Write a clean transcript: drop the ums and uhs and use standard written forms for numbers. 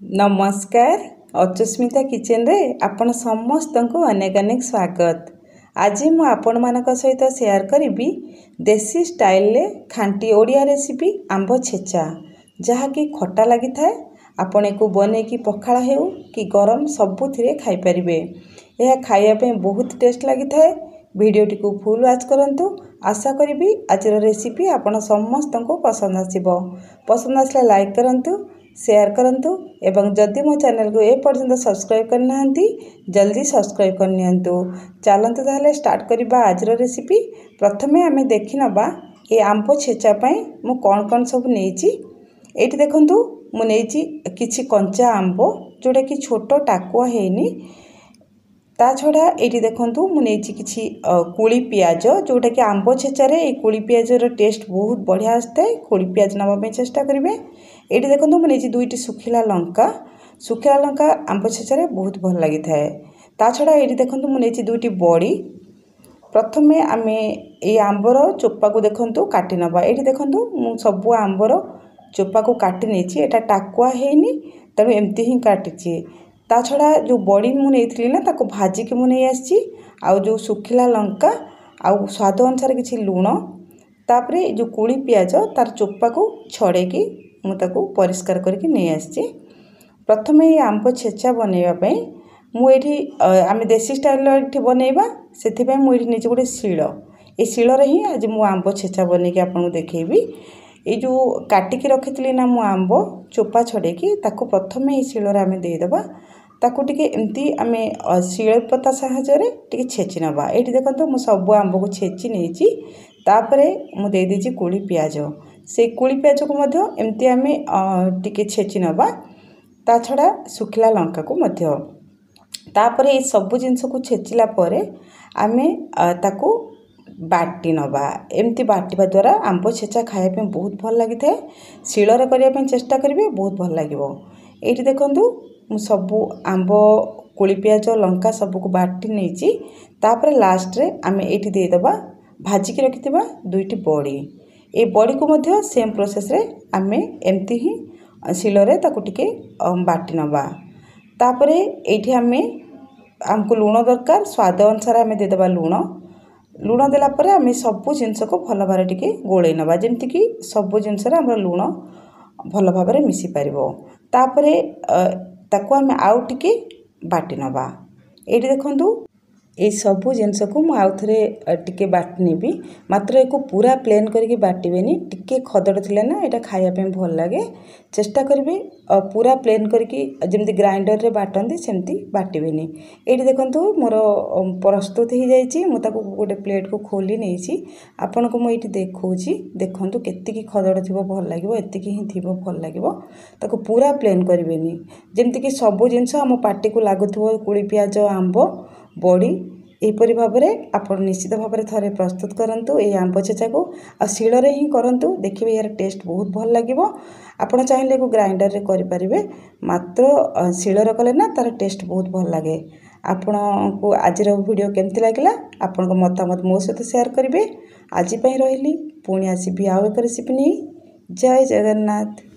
नमस्कार अचुस्मिता किचन रे आपण समस्त को अनेक अनेक स्वागत। आज मु आपण मानक सहित शेयर करी देसी स्टाइल ले खांटी ओडिया रेसिपी आंब छेचा जहाँकि खटा लगी थाए। आपण को बने कि पखाला हेउ कि गरम सबुथिरे खाई परिबे। यह खाइया पे बहुत टेस्ट लगी थाए। वीडियोटी को फुल वाच करंतु। आशा करी आज रेसिपी आपण समस्त को पसंद आसिबो। पसंद आसले लाइक करंतु, शेयर करंतु एवं जदि मो चैनल को ए पर्यंत सब्सक्राइब करना जल्दी सब्सक्राइब करनियंतु। चलंतु ताहले स्टार्ट करिबा आज रेसिपी। प्रथमे आमे देखि नबा ए आंब छेचा पई मु कोन कोन सब नेइची। एठी देखंतु मु नेइची किछि कंचा आंब जोडा कि छोटो टाकुआ हेनी। ता छड़ा एठी देखंतु मु नेइची किछि कुली पियाज जोटा कि आंब छेचा रे ए कुली पियाज रो टेस्ट बहुत बढ़िया आस्ते। कुली पियाज नबा पे चेष्टा करिवे। एठी देखंतु मु नेइची दुईटी सुखिला लंका आंब छेचा रे बहुत भल लागि थाए। ता छड़ा एठी देखंतु मु नेइची दुईटी बड़ी। प्रथमे आमे ए आंबर चोपा को देखंतु काटी नबा। एठी देखंतु मु सब आंबर चोपा को काटी नेइची। एटा टाकुआ हेनी तनु एम्ति ही काटिची। ता छड़ा जो बड़ी मु नेइथिली ना ताको भाजी के मु नै आछि। आ जो सुखिला लंका आ स्वाद अनुसार किछि लूण, तापरे जो कुली पियाज तार चोपा को छड़े की मु ताको परिष्कार करके नै आछि। प्रथमे ये आंब छेचा बनेबा पई मु एठी आमे देसी स्टाइल एठी बनेबा सेथि पई मु एठी नेछि गोटे शिळ। ए शिळ रे ही आज मु आंब छेचा बने के आपन देखेबी। ए जो काटी के रखितली ना मु आंब चोपा छड़े की ताको प्रथमे ए शिळ रे आमे दे देबा। ताको टिके एम्ति आमे शिळपता साहाय्य रे टिके छेची नबा। एठी देखंतु मु सब आंब को छेची नेछि। तापरे मु दे देछि कुली पियाज। से कुली पियाज को मध्य एम्ति आमे टिके छेची नबा। ता छड़ा सुखिला लंका को मध्य। तापरे ए सब जिंस को छेचिला परे आमे ताको बाटी नबा। एम्ति बाटीबा द्वारा आंब छेचा खाया पे बहुत भल लागि थाए। शिळ रे करिया पे चेष्टा करिवे बहुत भल लागिवो। एठी देखंतु मु सब आंब कुली पियाज लंका सब को बाटी नेछि। तापरे लास्ट रे आमे एठी दे देबा भाजी के रखितबा दुईटी बड़ी। ए बड़ी को मध्य सेम प्रोसेस रे आमे एम्ति ही शिळ रे ताको टिके बाटी नबा। तापरे एठी आमे हमको लूण दरकार स्वाद अनुसार आमे दे देबा लूण देला परे आमे सब जिंस को भल भाबरे टिके गोळै नबा जेमति कि सब जिंस रे हमर लूण भल भाबरे मिसी परिबो। तापरे ताको आमे आउ टिके बाटी नबा। एठी देखंतु ए सबु जिंस को मु आउ थरे टिके बाटी नेबी। मात्र एको पूरा प्लेन करके बाटीबेनी, टिके खदड़ थिले ना एटा खाया पे भल लागे। चेष्टा करबे पूरा प्लेन करके जेमति ग्राइंडर रे बाटंदी सेमति बाटीबेनी। एठी देखंतु मोर प्रस्तुत ही जाईची। मु ताको गोटे प्लेट को खोली नेछि। आपन को मु एठी देखौची। देखंतु केति की खदड़ थिबो भल लागिवो, एति की ही थिबो भल लागिवो। ताको पूरा प्लेन करबेनी जेमति कि सब जिंस हम पाटी को लागुथबो। कुली पियाज आंब बड़ी एपरी भाबरे आपण निश्चित भाबरे थरे प्रस्तुत करंतु। ए आंब छेचा को आ शिळ रे ही करंतु। देखिबे यार टेस्ट बहुत भल लागिवो। आपण चाहिले को ग्राइंडर रे करि परिबे। मात्र शिळ रे कले ना तार टेस्ट बहुत भल लागे। आपण को आज रो वीडियो केमति लागिला आपण को मतामत मो सहित शेयर करिवे। आज पई रहिली पुणी आसीबी आउ एक रेसिपी नै। जय जगन्नाथ।